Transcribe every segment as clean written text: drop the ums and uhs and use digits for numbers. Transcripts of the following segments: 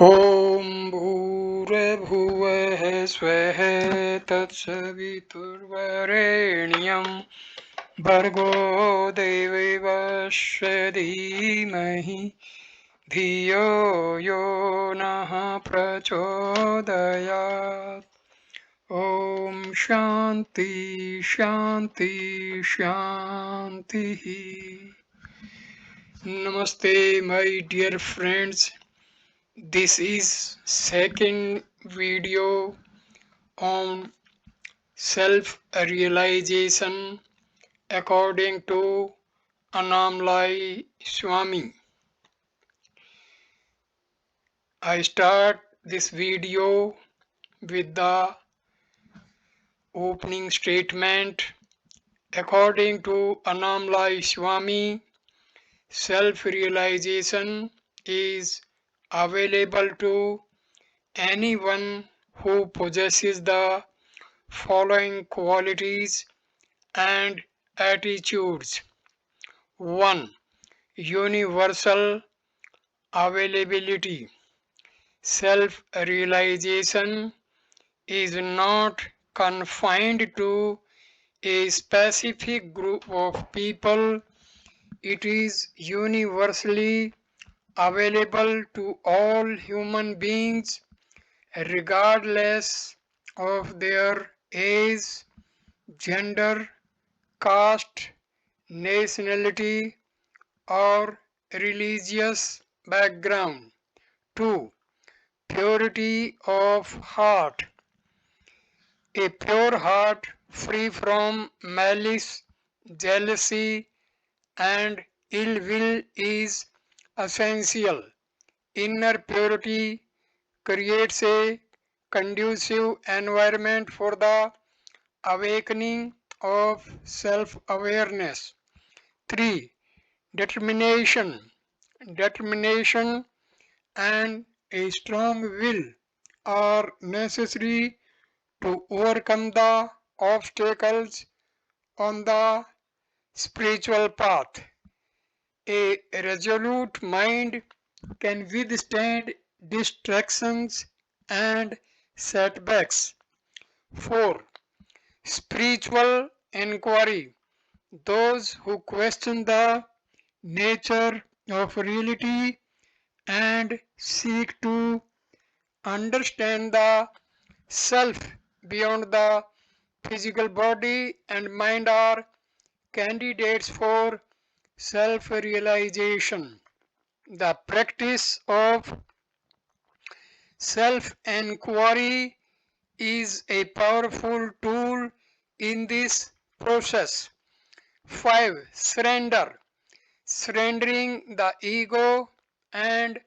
ॐ भूर्भुवः स्वः तत्सवितुर्वरेण्यं भर्गो देवस्य धीमहि धियो यो नः प्रचोदयात्। ॐ शान्ति शान्ति शान्तिः। Namaste, my dear friends. This is second video on self-realization according to Annamalai Swami. I start this video with the opening statement. According to Annamalai Swami, self-realization is available to anyone who possesses the following qualities and attitudes. 1. Universal availability. Self-realization is not confined to a specific group of people. It is universally available to all human beings regardless of their age, gender, caste, nationality, or religious background. 2. Purity of heart. A pure heart free from malice, jealousy, and ill will is essential. Inner purity creates a conducive environment for the awakening of self-awareness. 3. Determination. Determination and a strong will are necessary to overcome the obstacles on the spiritual path. A resolute mind can withstand distractions and setbacks. 4. Spiritual inquiry. Those who question the nature of reality and seek to understand the self beyond the physical body and mind are candidates for self realization. The practice of self inquiry is a powerful tool in this process. 5. Surrender. Surrendering the ego and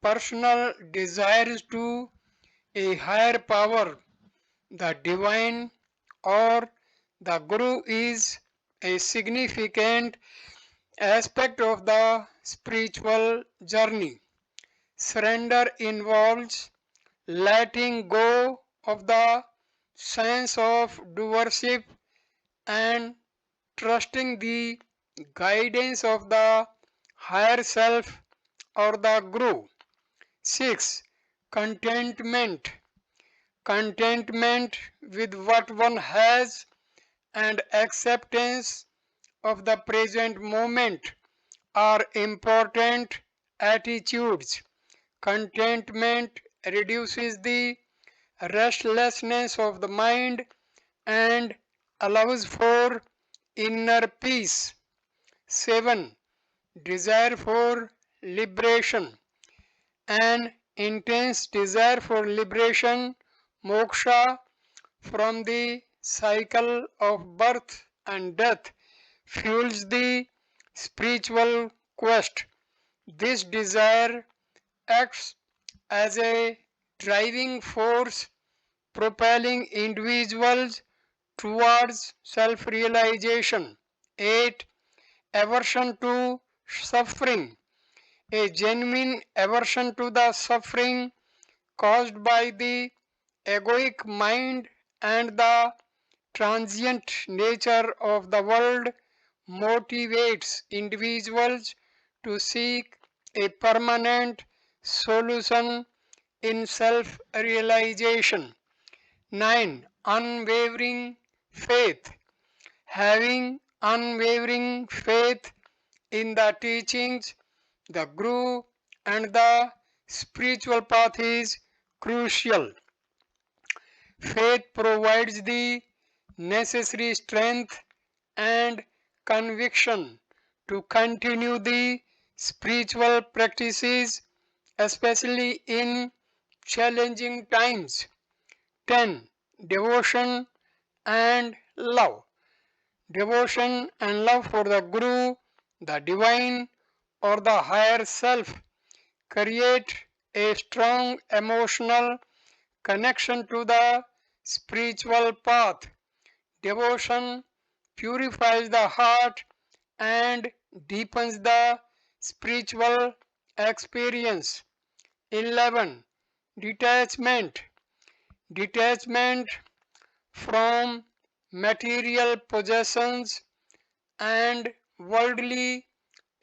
personal desires to a higher power, the divine or the Guru, is a significant aspect of the spiritual journey. Surrender involves letting go of the sense of doership and trusting the guidance of the higher self or the Guru. 6. Contentment. Contentment with what one has and acceptance of the present moment are important attitudes. Contentment reduces the restlessness of the mind and allows for inner peace. 7. Desire for liberation. An intense desire for liberation, moksha, from the cycle of birth and death fuels the spiritual quest. This desire acts as a driving force propelling individuals towards self realization. 8. Aversion to suffering. A genuine aversion to the suffering caused by the egoic mind and the transient nature of the world motivates individuals to seek a permanent solution in self-realization. 9. Unwavering faith. Having unwavering faith in the teachings, the Guru, and the spiritual path is crucial. Faith provides the necessary strength and conviction to continue the spiritual practices, especially in challenging times. 10. Devotion and love. Devotion and love for the Guru, the divine, or the higher self create a strong emotional connection to the spiritual path. Devotion purifies the heart and deepens the spiritual experience. 11. Detachment. Detachment from material possessions and worldly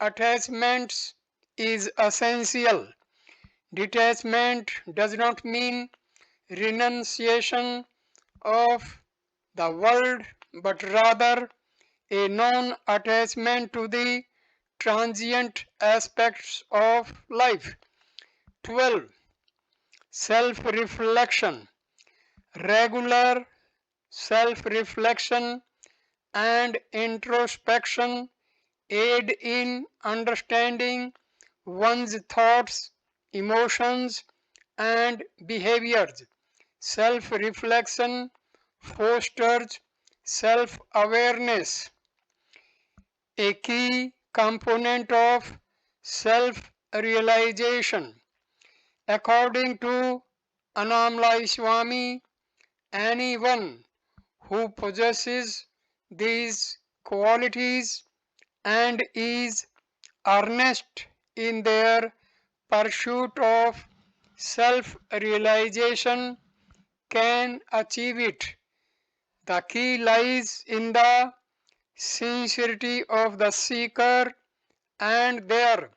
attachments is essential. Detachment does not mean renunciation of the world, but rather a non-attachment to the transient aspects of life. 12. Self-reflection. Regular self-reflection and introspection aid in understanding one's thoughts, emotions, and behaviors. Self-reflection fosters self-awareness, a key component of self-realization. According to Annamalai Swami, anyone who possesses these qualities and is earnest in their pursuit of self-realization can achieve it. The key lies in the sincerity of the seeker and their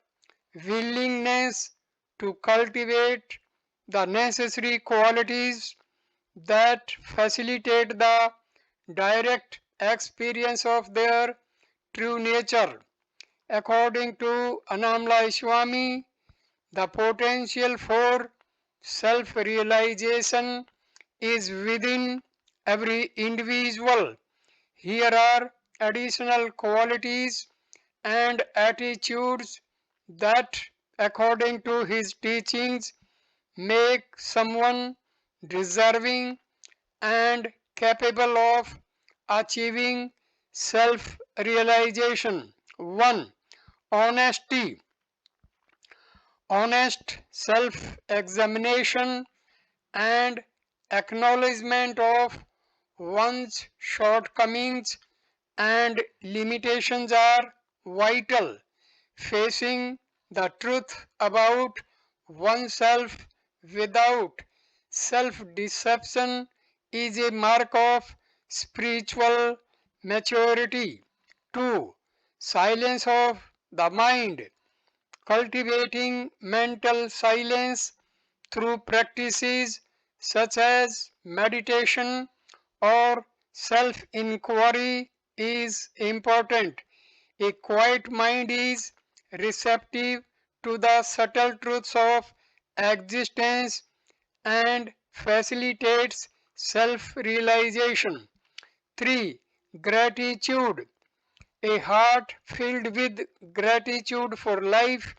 willingness to cultivate the necessary qualities that facilitate the direct experience of their true nature. According to Annamalai Swami, the potential for self-realization is within every individual. Here are additional qualities and attitudes that, according to his teachings, make someone deserving and capable of achieving self-realization. 1. Honesty. Honest self-examination and acknowledgement of one's shortcomings and limitations are vital. Facing the truth about oneself without self-deception is a mark of spiritual maturity. 2. Silence of the mind. Cultivating mental silence through practices such as meditation or self-inquiry is important. A quiet mind is receptive to the subtle truths of existence and facilitates self-realization. 3. Gratitude. A heart filled with gratitude for life,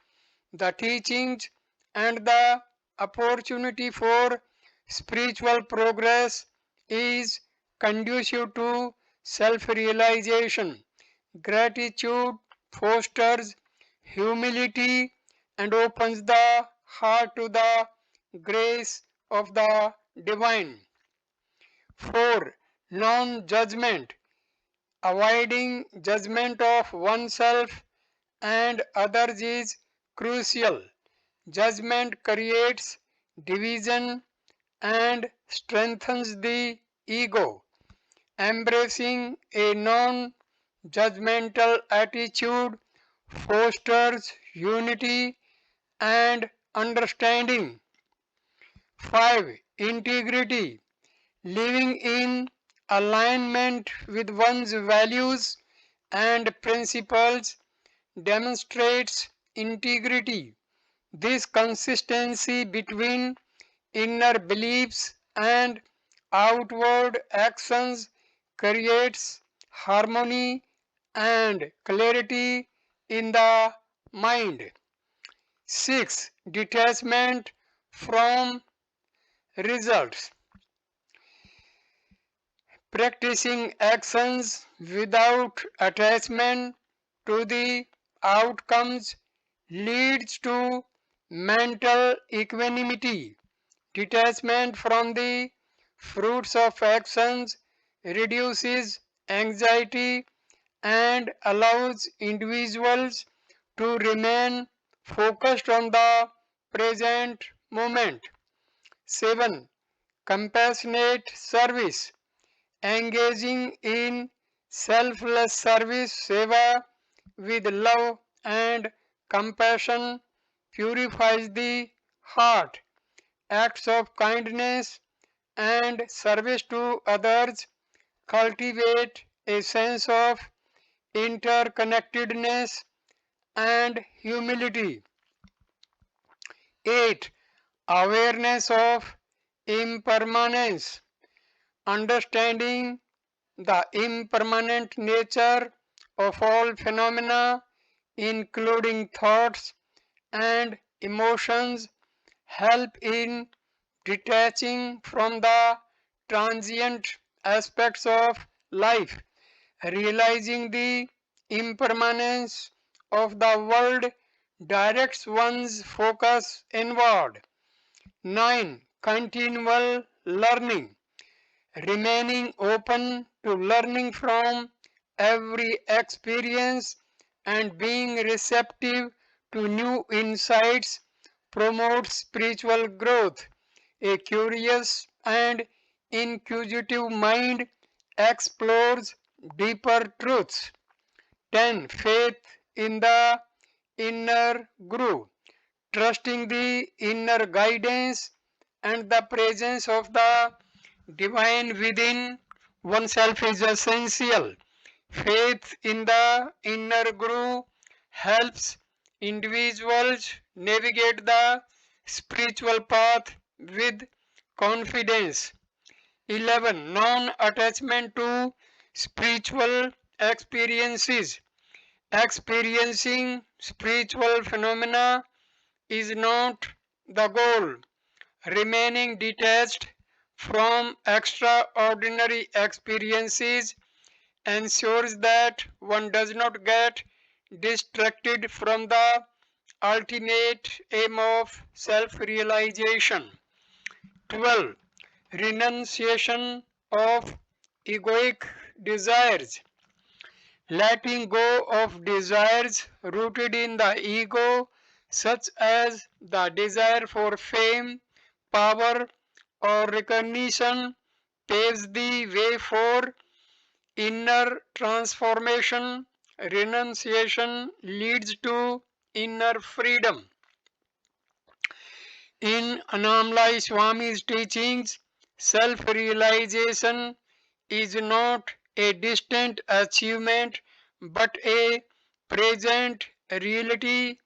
the teachings, and the opportunity for spiritual progress is conducive to self-realization. Gratitude fosters humility and opens the heart to the grace of the divine. 4. Non-judgment. Avoiding judgment of oneself and others is crucial. Judgment creates division and strengthens the ego. Embracing a non-judgmental attitude fosters unity and understanding. 5. Integrity. Living in alignment with one's values and principles demonstrates integrity. This consistency between inner beliefs and outward actions creates harmony and clarity in the mind. 6. Detachment from results. Practicing actions without attachment to the outcomes leads to mental equanimity. Detachment from the fruits of actions reduces anxiety and allows individuals to remain focused on the present moment. 7. Compassionate service. Engaging in selfless service, seva, with love and compassion purifies the heart. Acts of kindness and service to others cultivate a sense of interconnectedness and humility. 8. Awareness of impermanence. Understanding the impermanent nature of all phenomena, including thoughts and emotions, help in detaching from the transient aspects of life. Realizing the impermanence of the world directs one's focus inward. 9. Continual learning. Remaining open to learning from every experience and being receptive to new insights promotes spiritual growth. A curious and inquisitive mind explores deeper truths. 10. Faith in the inner guru. Trusting the inner guidance and the presence of the divine within oneself is essential. Faith in the inner guru helps individuals navigate the spiritual path with confidence. 11. Non-attachment to spiritual experiences. Experiencing spiritual phenomena is not the goal. Remaining detached from extraordinary experiences ensures that one does not get distracted from the ultimate aim of self realization. 12. Renunciation of egoic desires. Letting go of desires rooted in the ego, such as the desire for fame, power, or recognition, paves the way for inner transformation. Renunciation leads to inner freedom. In Annamalai Swami's teachings, self-realization is not a distant achievement but a present reality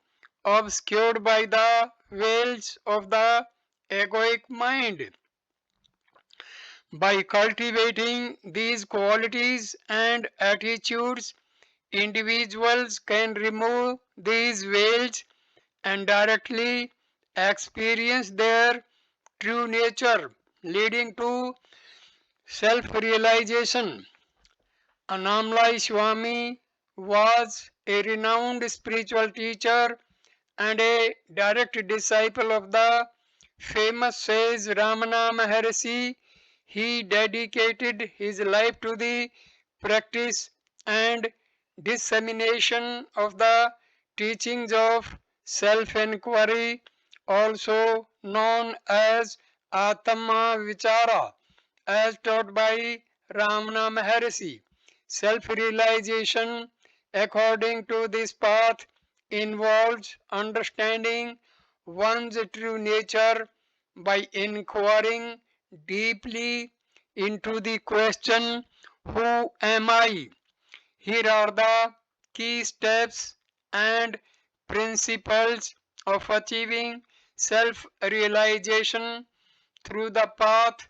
obscured by the veils of the egoic mind. By cultivating these qualities and attitudes, individuals can remove these veils and directly experience their true nature, leading to self realization. Annamalai Swami was a renowned spiritual teacher and a direct disciple of the famous sage Ramana Maharshi. He dedicated his life to the practice and dissemination of the teachings of self-inquiry, also known as Atma Vichara, as taught by Ramana Maharshi. Self-realization, according to this path, involves understanding one's true nature by inquiring deeply into the question, who am I? Here are the key steps and principles of achieving self realization through the path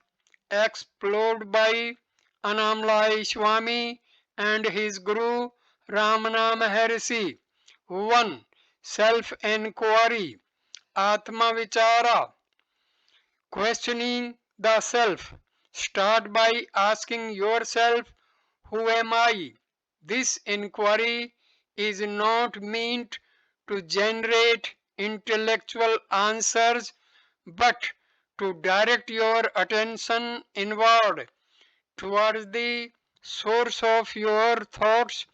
explored by Annamalai Swami and his Guru Ramana Maharshi. 1. Self inquiry, Atma Vichara, questioning the self. Start by asking yourself, who am I? This inquiry is not meant to generate intellectual answers but to direct your attention inward towards the source of your thoughts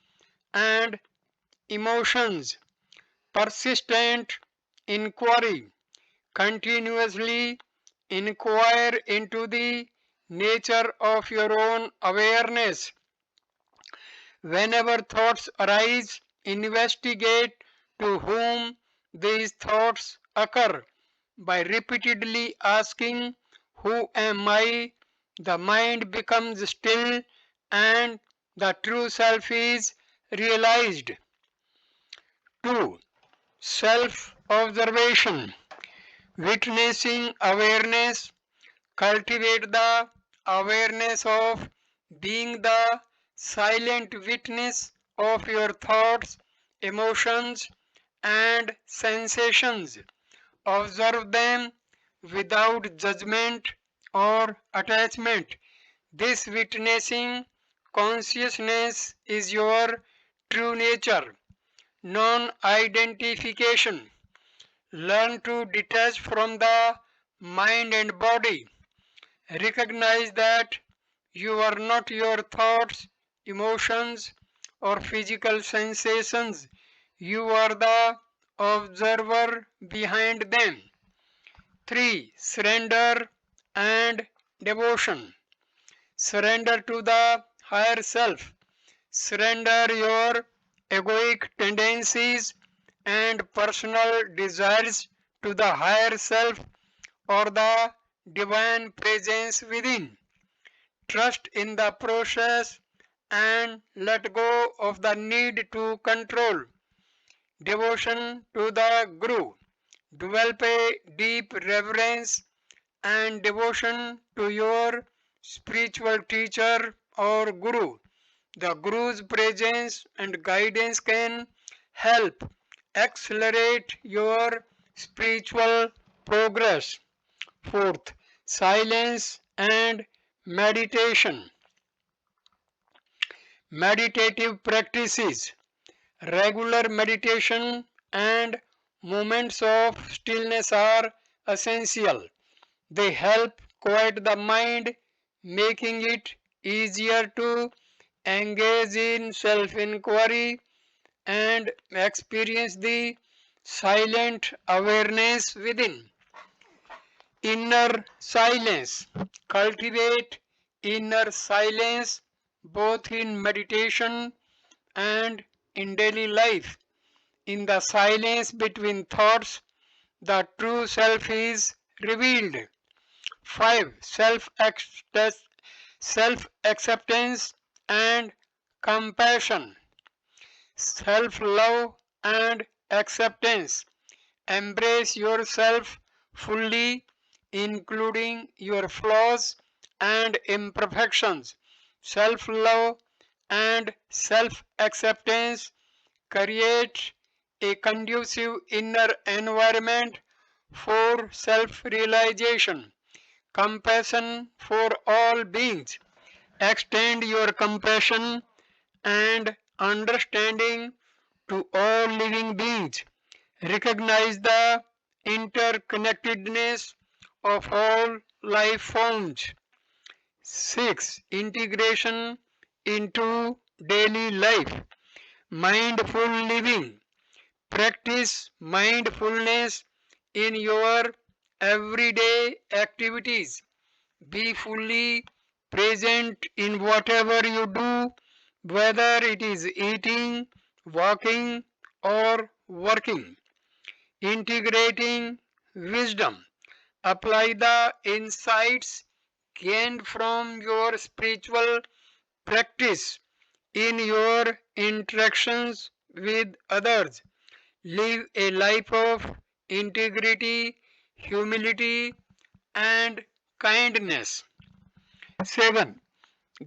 and emotions. Persistent inquiry. Continuously inquire into the nature of your own awareness. Whenever thoughts arise, investigate to whom these thoughts occur. By repeatedly asking, who am I? The mind becomes still and the true self is realized. 2. Self observation. Witnessing awareness. Cultivate the awareness of being the silent witness of your thoughts, emotions, and sensations. Observe them without judgment or attachment. This witnessing consciousness is your true nature. Non identification. Learn to detach from the mind and body. Recognize that you are not your thoughts, emotions, or physical sensations. You are the observer behind them. 3. Surrender and devotion. Surrender to the higher self. Surrender your egoic tendencies and personal desires to the higher self or the divine presence within. Trust in the process and let go of the need to control. Devotion to the Guru. Develop a deep reverence and devotion to your spiritual teacher or Guru. The Guru's presence and guidance can help accelerate your spiritual progress. 4th, silence and meditation. Meditative practices. Regular meditation and moments of stillness are essential. They help quiet the mind, making it easier to engage in self inquiry and experience the silent awareness within. Inner silence. Cultivate inner silence both in meditation and in daily life. In the silence between thoughts, the true self is revealed. 5. Self acceptance and compassion. Self love and acceptance. Embrace yourself fully, including your flaws and imperfections. Self love and self acceptance create a conducive inner environment for self realization. Compassion for all beings. Extend your compassion and understanding to all living beings. Recognize the interconnectedness of all life forms. 6. Integration into daily life. Mindful living. Practice mindfulness in your everyday activities. Be fully present in whatever you do, whether it is eating, walking, or working. Integrating wisdom. Apply the insights gained from your spiritual practice in your interactions with others. Live a life of integrity, humility, and kindness. 7.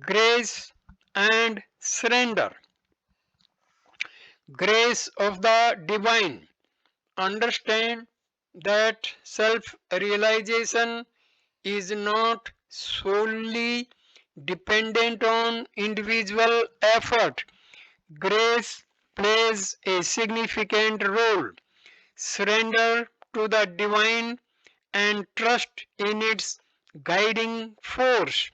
Grace and surrender. Grace of the divine. Understand that self realization is not solely dependent on individual effort. Grace plays a significant role. Surrender to the divine and trust in its guiding force.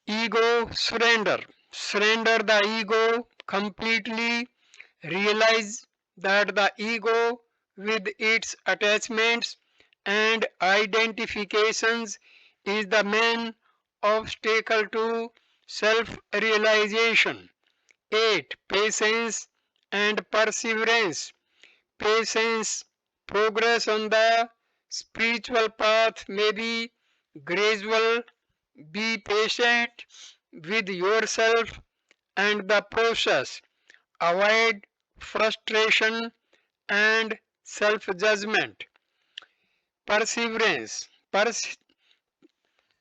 Ego surrender. Surrender the ego completely. Realize that the ego, with its attachments and identifications, is the main obstacle to self realization. 8. Patience and perseverance. Patience. Progress on the spiritual path may be gradual. Be patient with yourself and the process. Avoid frustration and self judgment. Perseverance.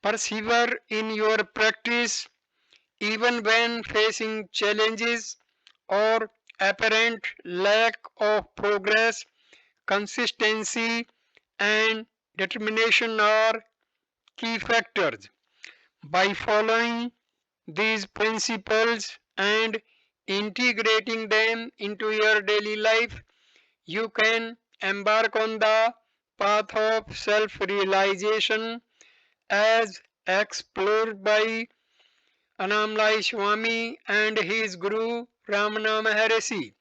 Persevere in your practice even when facing challenges or apparent lack of progress. Consistency and determination are key factors. By following these principles and integrating them into your daily life, you can embark on the path of self realization as explored by Annamalai Swami and his Guru Ramana Maharshi.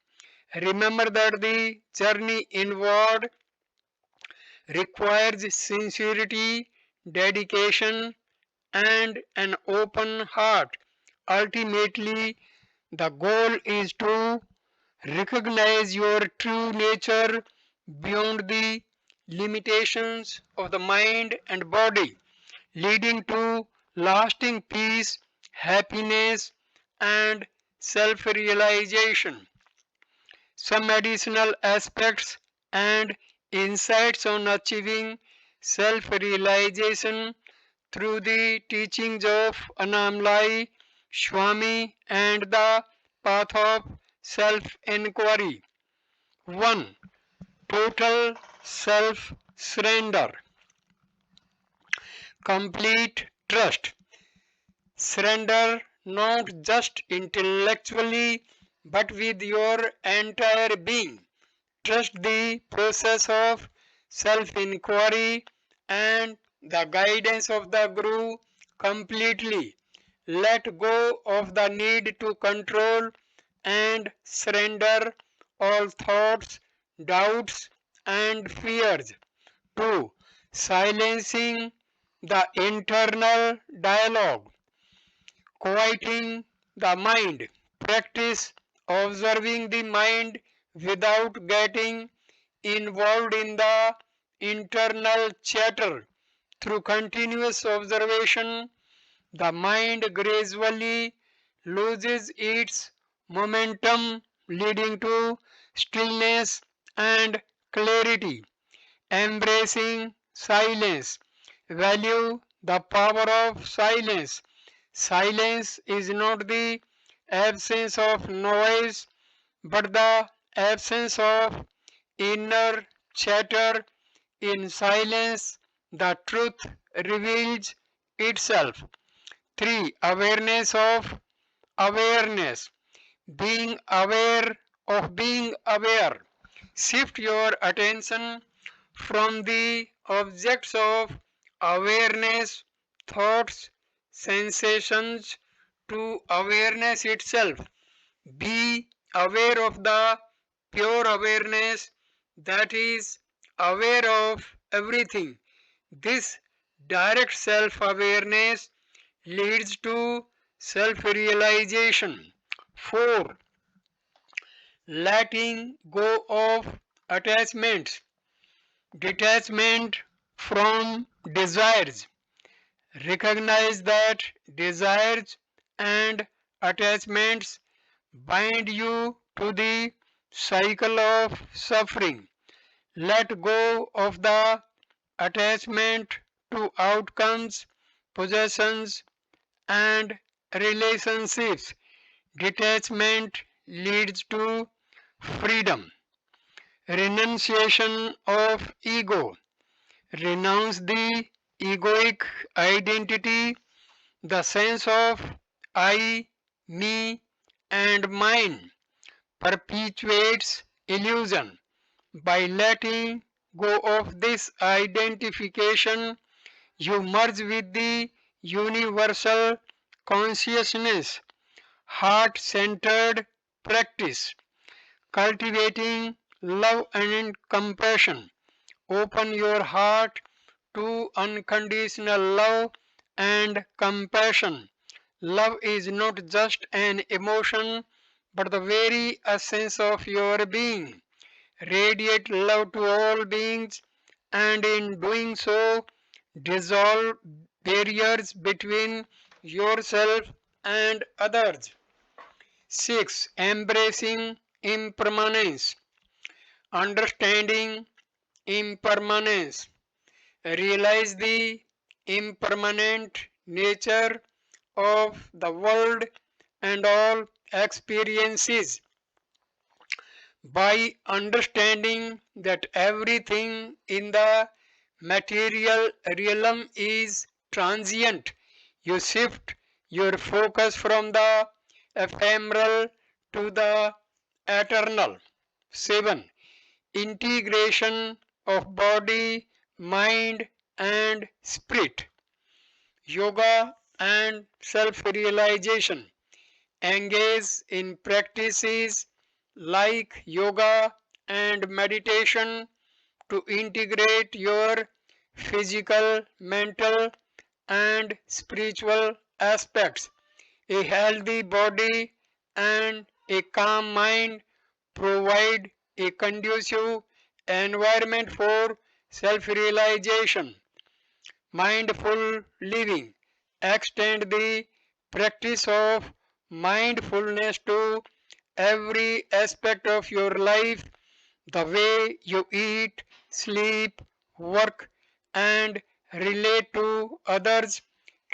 Remember that the journey inward requires sincerity, dedication, and an open heart. Ultimately, the goal is to recognize your true nature beyond the limitations of the mind and body, leading to lasting peace, happiness, and self realization. Some additional aspects and insights on achieving self realization through the teachings of Annamalai, Swami, and the path of self inquiry. 1. Total self surrender. Complete trust. Surrender not just intellectually but with your entire being. Trust the process of self inquiry and the guidance of the Guru completely. Let go of the need to control and surrender all thoughts, doubts, and fears. 2. Silencing the internal dialogue. Quieting the mind. Practice observing the mind without getting involved in the internal chatter. Through continuous observation, the mind gradually loses its momentum, leading to stillness and clarity. Embracing silence. Value the power of silence. Silence is not the absence of noise, but the absence of inner chatter. In silence, the truth reveals itself. 3. Awareness of awareness. Being aware of being aware. Shift your attention from the objects of awareness, thoughts, sensations, to awareness itself. Be aware of the pure awareness that is aware of everything. This direct self awareness leads to self realization. 4. Letting go of attachments. Detachment from desires. Recognize that desires and attachments bind you to the cycle of suffering. Let go of the attachment to outcomes, possessions, and relationships. Detachment leads to freedom. Renunciation of ego. Renounce the egoic identity, the sense of I, me, and mine perpetuates illusion. By letting go of this identification, you merge with the universal consciousness. Heart centered practice. Cultivating love and compassion. Open your heart to unconditional love and compassion. Love is not just an emotion but the very essence of your being. Radiate love to all beings, and in doing so, dissolve barriers between yourself and others. 6. Embracing impermanence. Understanding impermanence. Realize the impermanent nature of the world and all experiences. By understanding that everything in the material realm is transient, you shift your focus from the ephemeral to the eternal. 7. Integration of body, mind, and spirit. Yoga and self realization. Engage in practices like yoga and meditation to integrate your physical, mental, and spiritual aspects. A healthy body and a calm mind provide a conducive environment for self realization. Mindful living. Extend the practice of mindfulness to every aspect of your life. The way you eat, sleep, work, and relate to others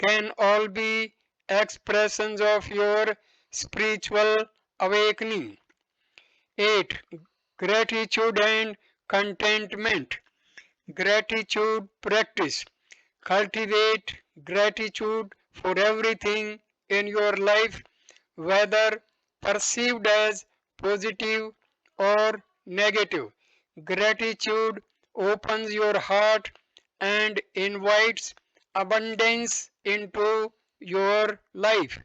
can all be expressions of your spiritual awakening. 8. Gratitude and contentment. Gratitude practice. Cultivate gratitude for everything in your life, whether perceived as positive or negative. Gratitude opens your heart and invites abundance into your life.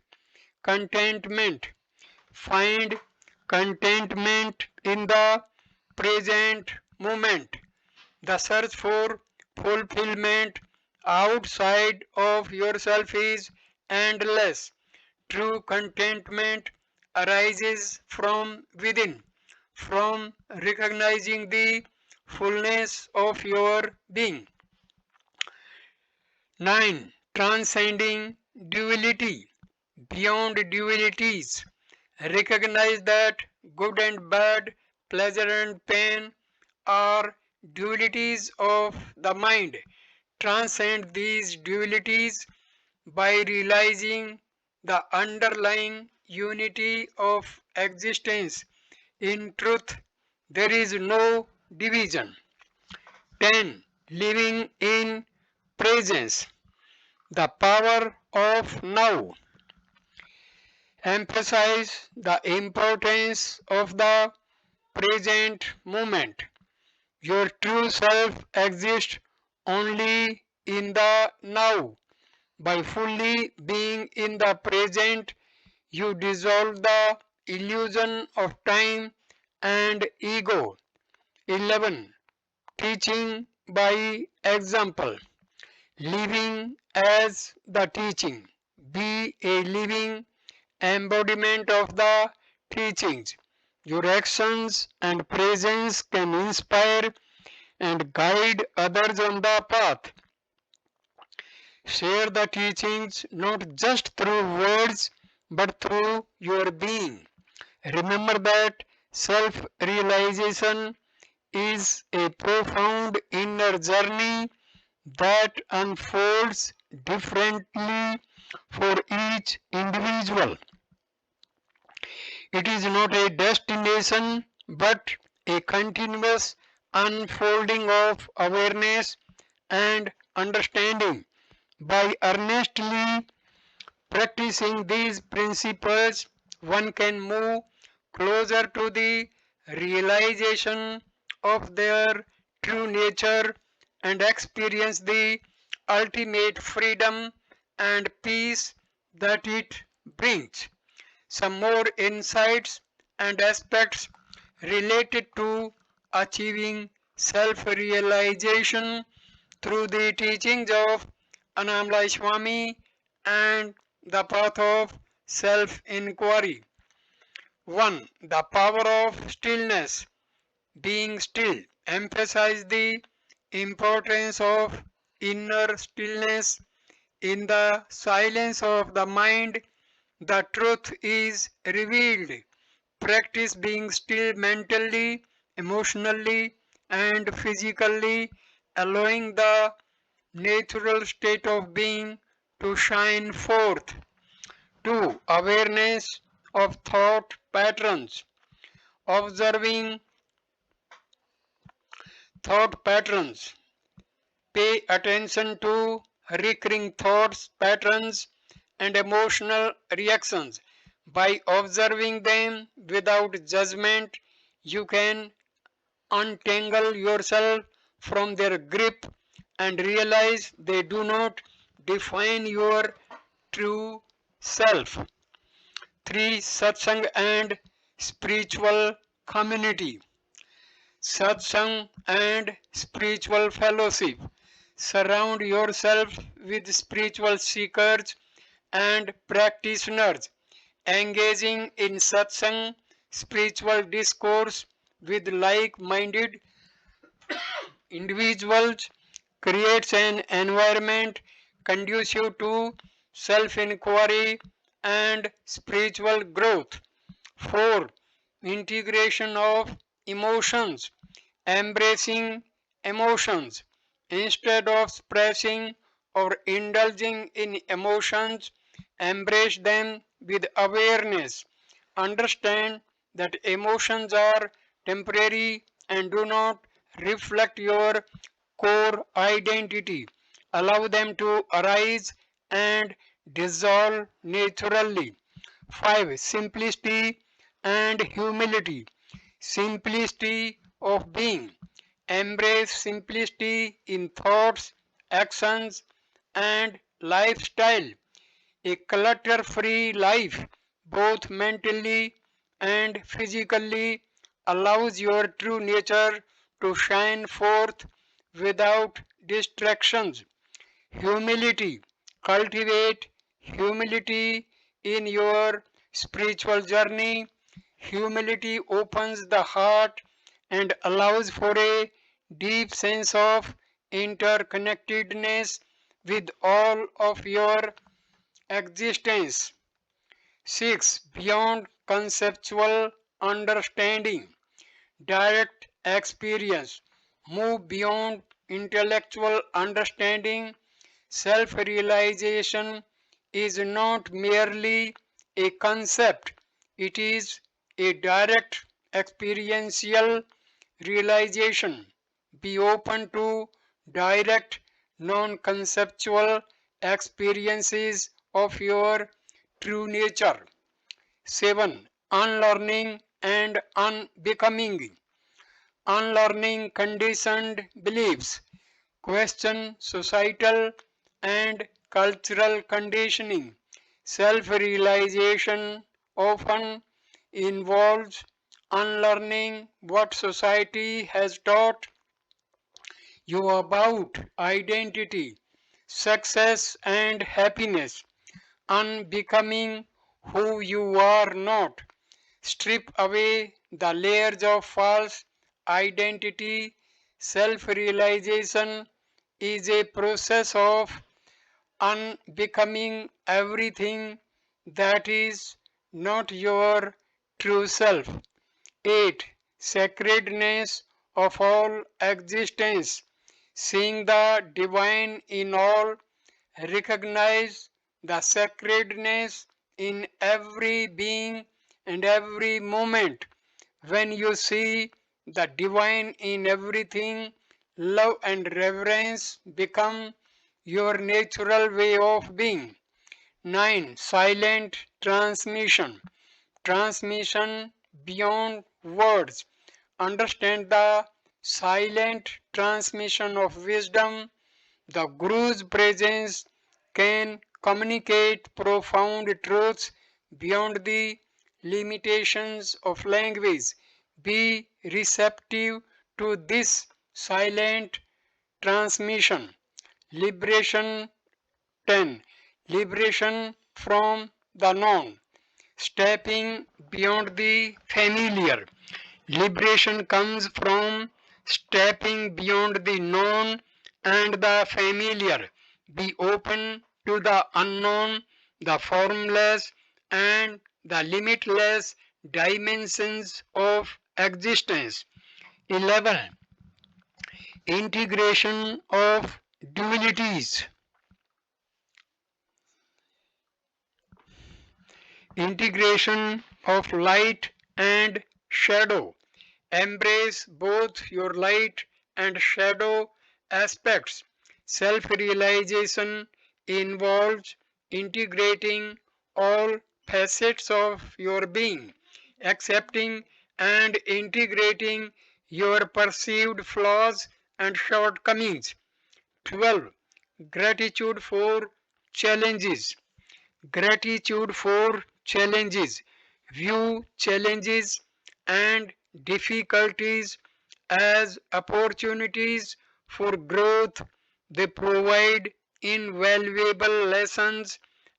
Contentment. Find contentment in the present moment. The search for fulfillment outside of yourself is endless. True contentment arises from within, from recognizing the fullness of your being. 9. Transcending duality. Beyond dualities. Recognize that good and bad, pleasure and pain are dualities of the mind. Transcend these dualities by realizing the underlying unity of existence. In truth, there is no division. 10. Living in presence. The power of now. Emphasize the importance of the present moment. Your true self exists only in the now. By fully being in the present, you dissolve the illusion of time and ego. 11. Teaching by example. Living as the teaching. Be a living embodiment of the teachings. Your actions and presence can inspire and guide others on the path. Share the teachings not just through words but through your being. Remember that self realization is a profound inner journey that unfolds differently for each individual. It is not a destination but a continuous unfolding of awareness and understanding. By earnestly practicing these principles, one can move closer to the realization of their true nature and experience the ultimate freedom and peace that it brings. Some more insights and aspects related to achieving self realization through the teachings of Annamalai Swami and the path of self inquiry. 1. The power of stillness. Being still. Emphasize the importance of inner stillness. In the silence of the mind, the truth is revealed. Practice being still mentally, emotionally, and physically, allowing the natural state of being to shine forth. 2. Awareness of thought patterns. Observing thought patterns. Pay attention to recurring thoughts, patterns, and emotional reactions. By observing them without judgment, you can untangle yourself from their grip and realize they do not define your true self. 3. Satsang and spiritual community. Satsang and spiritual fellowship. Surround yourself with spiritual seekers and practitioners. Engaging in satsang, spiritual discourse with like minded individuals creates an environment conducive to self inquiry and spiritual growth. 4. Integration of emotions. Embracing emotions. Instead of suppressing or indulging in emotions, embrace them with awareness. Understand that emotions are temporary and do not reflect your core identity. Allow them to arise and dissolve naturally. 5. Simplicity and humility. Simplicity of being. Embrace simplicity in thoughts, actions, and lifestyle. A clutter free life, both mentally and physically, allows your true nature to shine forth without distractions. Humility. Cultivate humility in your spiritual journey. Humility opens the heart and allows for a deep sense of interconnectedness with all of your existence. 6. Beyond conceptual understanding. Direct experience. Move beyond intellectual understanding. Self realization is not merely a concept, it is a direct experiential realization. Be open to direct, non conceptual experiences of your true nature. 7. Unlearning and unbecoming. Unlearning conditioned beliefs. Question societal and cultural conditioning. Self realization often involves unlearning what society has taught you about identity, success, and happiness. Unbecoming who you are not. Strip away the layers of false identity, Self-realization is a process of unbecoming everything that is not your true self. 8. Sacredness of all existence. Seeing the divine in all, recognize the sacredness in every being and every moment. When you see the divine in everything, love and reverence become your natural way of being. 9. Silent transmission. Transmission beyond words. Understand the silent transmission of wisdom. The Guru's presence can communicate profound truths beyond the limitations of language. Be receptive to this silent transmission. Liberation 10. Liberation from the known. Stepping beyond the familiar. Liberation comes from stepping beyond the known and the familiar. Be open to the unknown, the formless, and the limitless dimensions of existence. 11. Integration of dualities. Integration of light and shadow. Embrace both your light and shadow aspects. Self realization involves integrating all facets of your being, accepting and integrating your perceived flaws and shortcomings. 12. Gratitude for challenges. Gratitude for challenges. View challenges and difficulties as opportunities for growth. They provide invaluable lessons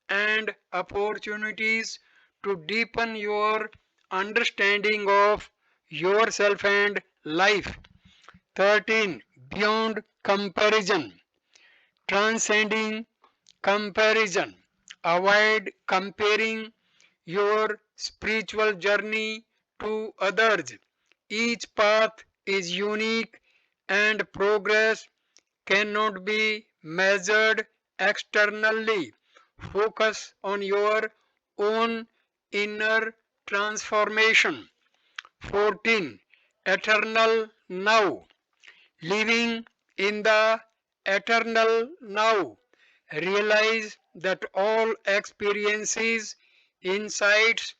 and opportunities to deepen your understanding of yourself and life. 13. Beyond comparison. Transcending comparison. Avoid comparing your spiritual journey to others. Each path is unique and progress cannot be measured externally. Focus on your own inner transformation. 14. Eternal now. Living in the eternal now. Realize that all experiences, insights,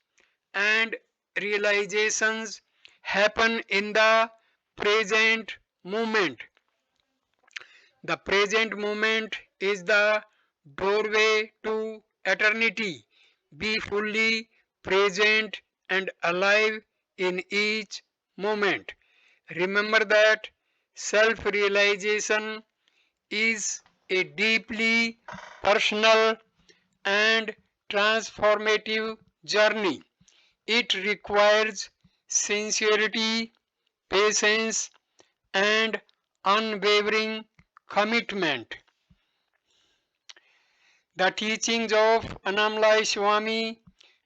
and realizations happen in the present moment. The present moment is the doorway to eternity. Be fully present and alive in each moment. Remember that self realization is a deeply personal and transformative journey. It requires sincerity, patience, and unwavering commitment. The teachings of Annamalai Swami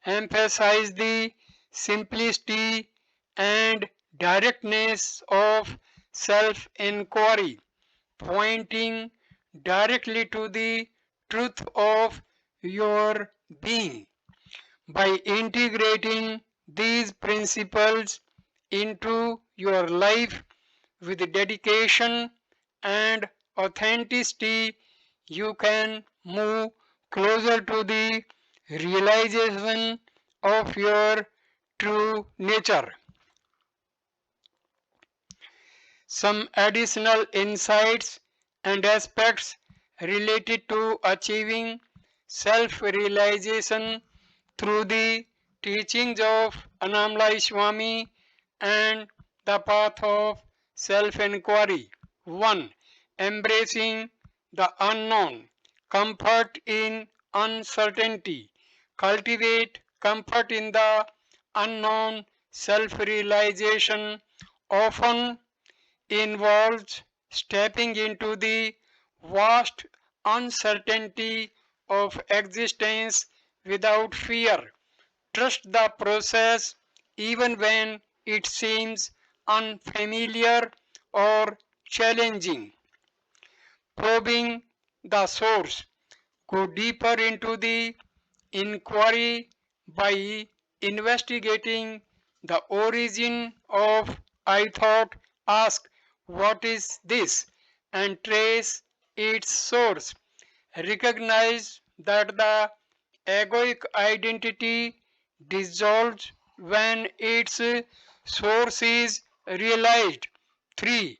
emphasize the simplicity and directness of self inquiry, pointing directly to the truth of your being. By integrating these principles into your life with dedication and authenticity, you can move closer to the realization of your true nature. Some additional insights and aspects related to achieving self realization through the teachings of Annamalai Swami and the path of self inquiry. 1. Embracing the unknown. Comfort in uncertainty. Cultivate comfort in the unknown. Self realization often involves stepping into the vast uncertainty of existence without fear. Trust the process even when it seems unfamiliar or challenging. Probing the source. Go deeper into the inquiry by investigating the origin of I thought. Ask what is this and trace its source. Recognize that the egoic identity dissolves when its source is realized. 3.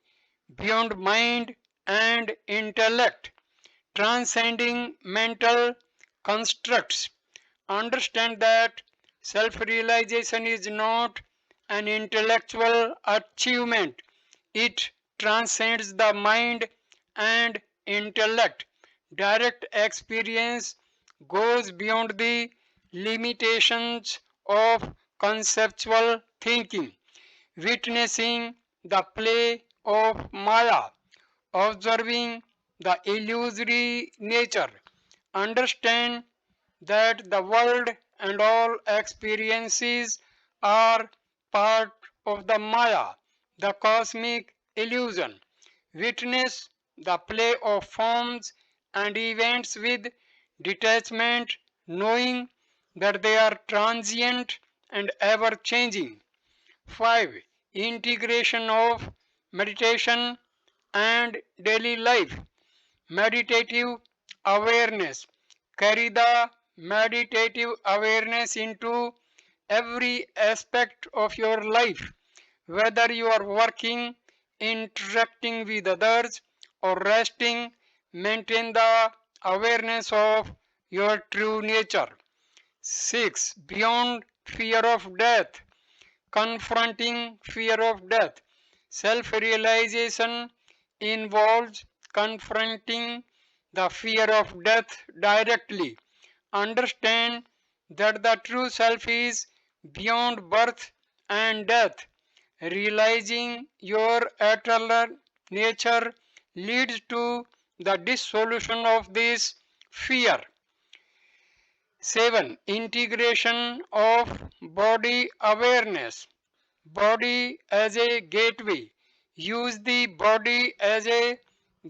Beyond mind and intellect, transcending mental constructs. Understand that self realization is not an intellectual achievement, it transcends the mind and intellect. Direct experience goes beyond the limitations of conceptual thinking, witnessing the play of Maya, observing the illusory nature. Understand that the world and all experiences are part of the Maya, the cosmic illusion. Witness the play of forms and events with detachment, knowing that they are transient and ever changing. 5. Integration of meditation and daily life. Meditative awareness. Carry the meditative awareness into every aspect of your life, whether you are working, interacting with others, or resting. Maintain the awareness of your true nature. 6. Beyond fear of death. Confronting fear of death. Self realization involves confronting the fear of death directly. Understand that the true self is beyond birth and death. Realizing your eternal nature leads to the dissolution of this fear. 7. Integration of body awareness. Body as a gateway. Use the body as a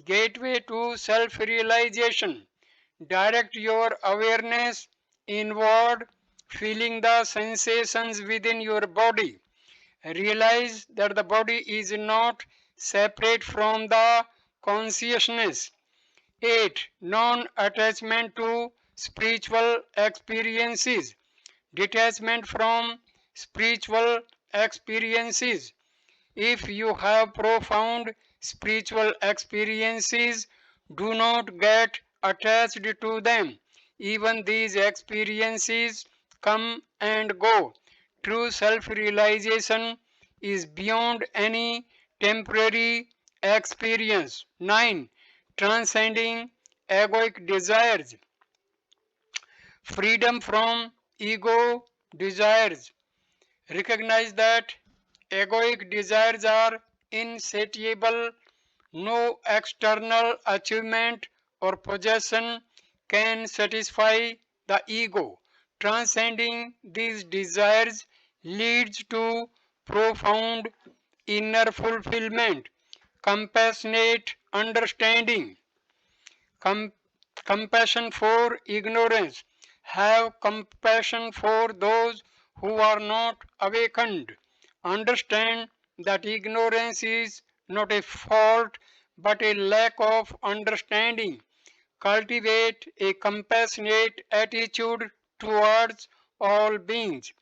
gateway to self realization. Direct your awareness inward, feeling the sensations within your body. Realize that the body is not separate from the consciousness. 8. Non attachment to spiritual experiences. Detachment from spiritual experiences. If you have profound spiritual experiences, do not get attached to them. Even these experiences come and go. True self realization is beyond any temporary experience. 9. Transcending egoic desires. Freedom from ego desires. Recognize that egoic desires are insatiable. No external achievement or possession can satisfy the ego. Transcending these desires leads to profound inner fulfillment. Compassionate understanding. Com- Compassion for ignorance. Have compassion for those who are not awakened. Understand that ignorance is not a fault but a lack of understanding. Cultivate a compassionate attitude towards all beings.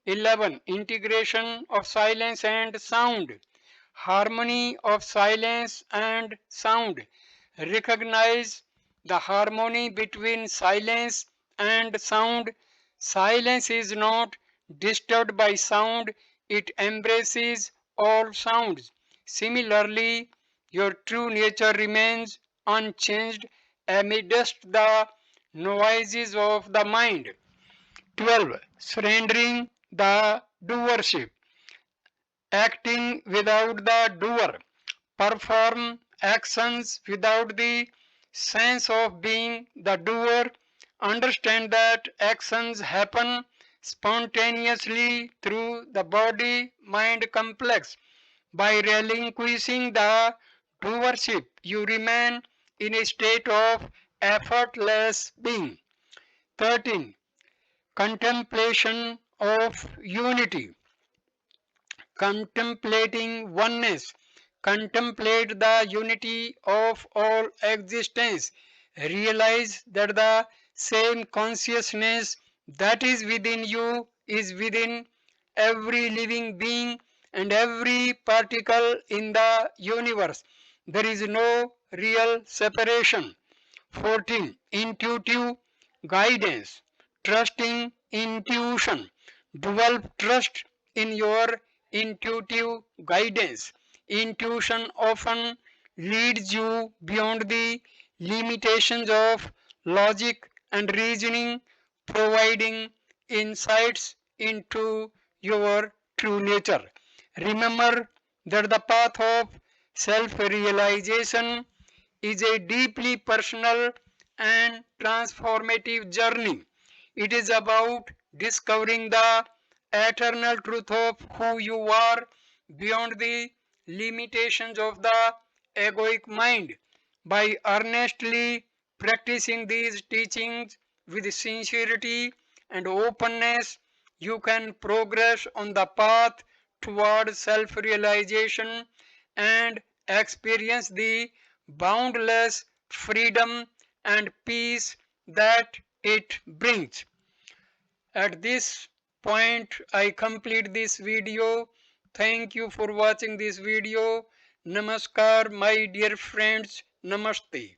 11. Integration of silence and sound. Harmony of silence and sound. Recognize the harmony between silence and sound. Silence is not disturbed by sound, it embraces all sounds. Similarly, your true nature remains unchanged amidst the noises of the mind. 12. Surrendering the doership. Acting without the doer. perform actions without the sense of being the doer. Understand that actions happen spontaneously through the body mind complex. By relinquishing the doership, you remain in a state of effortless being. 13. Contemplation of unity. Contemplating oneness. Contemplate the unity of all existence. Realize that the same consciousness that is within you is within every living being and every particle in the universe. There is no real separation. 14. Intuitive guidance. Trusting intuition. Develop trust in your intuitive guidance. Intuition often leads you beyond the limitations of logic and reasoning, providing insights into your true nature. Remember that the path of self realization is a deeply personal and transformative journey. It is about discovering the eternal truth of who you are beyond the limitations of the egoic mind. By earnestly practicing these teachings with sincerity and openness, you can progress on the path toward self realization and experience the boundless freedom and peace that it brings. At this point, I complete this video. Thank you for watching this video. Namaskar, my dear friends. Namaste.